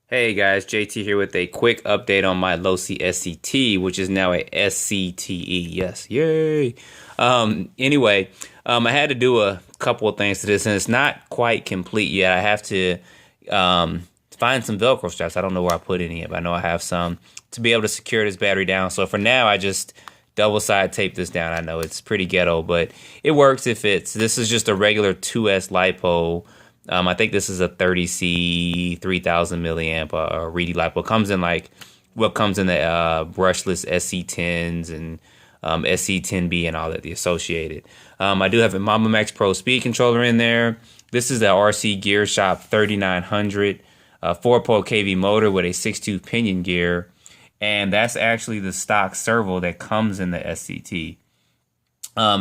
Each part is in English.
Hey guys, JT here with a quick update on my Losi SCT, which is now a SCTE. Yes, yay! I had to do a couple of things to this, and it's not quite complete yet. I have to find some Velcro straps. I don't know where I put any of. I know I have some to be able to secure this battery down. So for now, I just double side tape this down. I know it's pretty ghetto, but it works if it's. This is just a regular 2S LiPo. I think this is a 30C 3000 milliamp reedy LiPo. Comes in like what comes in the brushless SC10s and SC10B and all that, the associated. I do have a Mama Max Pro speed controller in there. This is the RC Gear Shop 3900 4-pole KV motor with a 6.2 pinion gear, and that's actually the stock servo that comes in the SCT.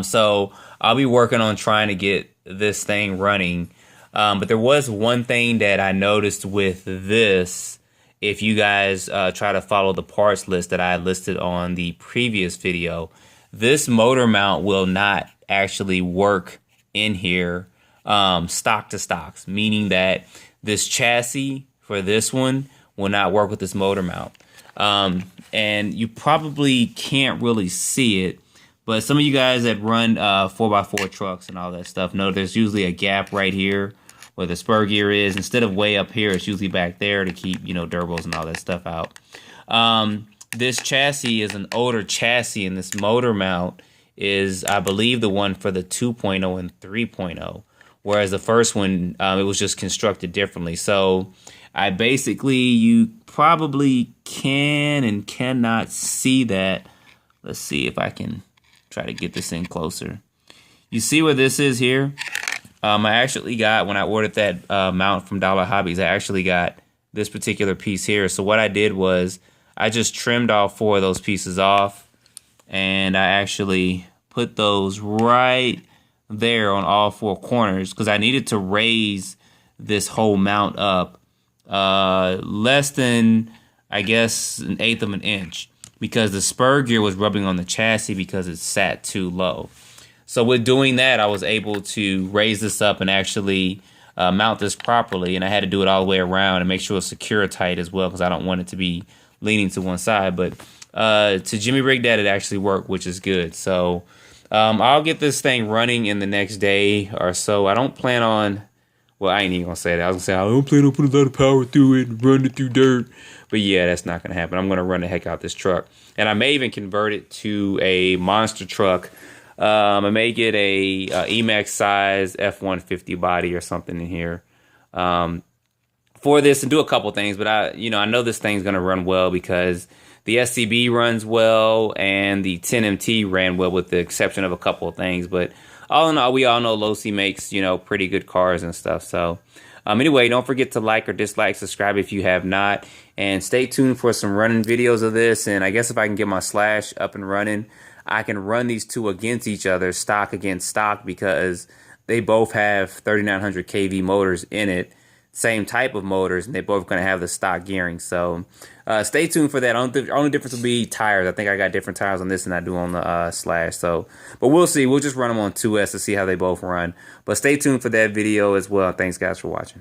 So I'll be working on trying to get this thing running. But there was one thing that I noticed with this. If you guys try to follow the parts list that I listed on the previous video, this motor mount will not actually work in here stock to stocks, meaning that this chassis for this one will not work with this motor mount. And you probably can't really see it, but some of you guys that run 4x4 trucks and all that stuff know there's usually a gap right here where the spur gear is. Instead of way up here, it's usually back there to keep, durbos and all that stuff out. This chassis is an older chassis, and this motor mount is, I believe, the one for the 2.0 and 3.0, whereas the first one, it was just constructed differently. So you probably can and cannot see that. Let's see if I can try to get this in closer. You see where this is here? I actually got, when I ordered that mount from Dollar Hobbies, I actually got this particular piece here. So what I did was I just trimmed all 4 of those pieces off, and I actually put those right there on all 4 corners because I needed to raise this whole mount up less than, I guess, 1/8 of an inch, because the spur gear was rubbing on the chassis because it sat too low. So with doing that, I was able to raise this up and actually mount this properly. And I had to do it all the way around and make sure it's secure tight as well, because I don't want it to be leaning to one side. But to Jimmy rig that, it actually worked, which is good. So I'll get this thing running in the next day or so. I don't plan on, well, I ain't even going to say that. I was going to say, I don't plan on putting a lot of power through it and running it through dirt. But yeah, that's not going to happen. I'm going to run the heck out this truck. And I may even convert it to a monster truck. I may get a Emax size F-150 body or something in here for this, and do a couple things. But I know this thing's gonna run well because the SCB runs well and the 10MT ran well, with the exception of a couple of things. But all in all, we all know Losi makes pretty good cars and stuff. So anyway, don't forget to like or dislike, subscribe if you have not, and stay tuned for some running videos of this. And I guess if I can get my Slash up and running, I can run these two against each other, stock against stock, because they both have 3900 kV motors in it, same type of motors, and they're both going to have the stock gearing. So stay tuned for that. Only difference will be tires. I think I got different tires on this than I do on the Slash. So, but we'll see. We'll just run them on 2S to see how they both run. But stay tuned for that video as well. Thanks, guys, for watching.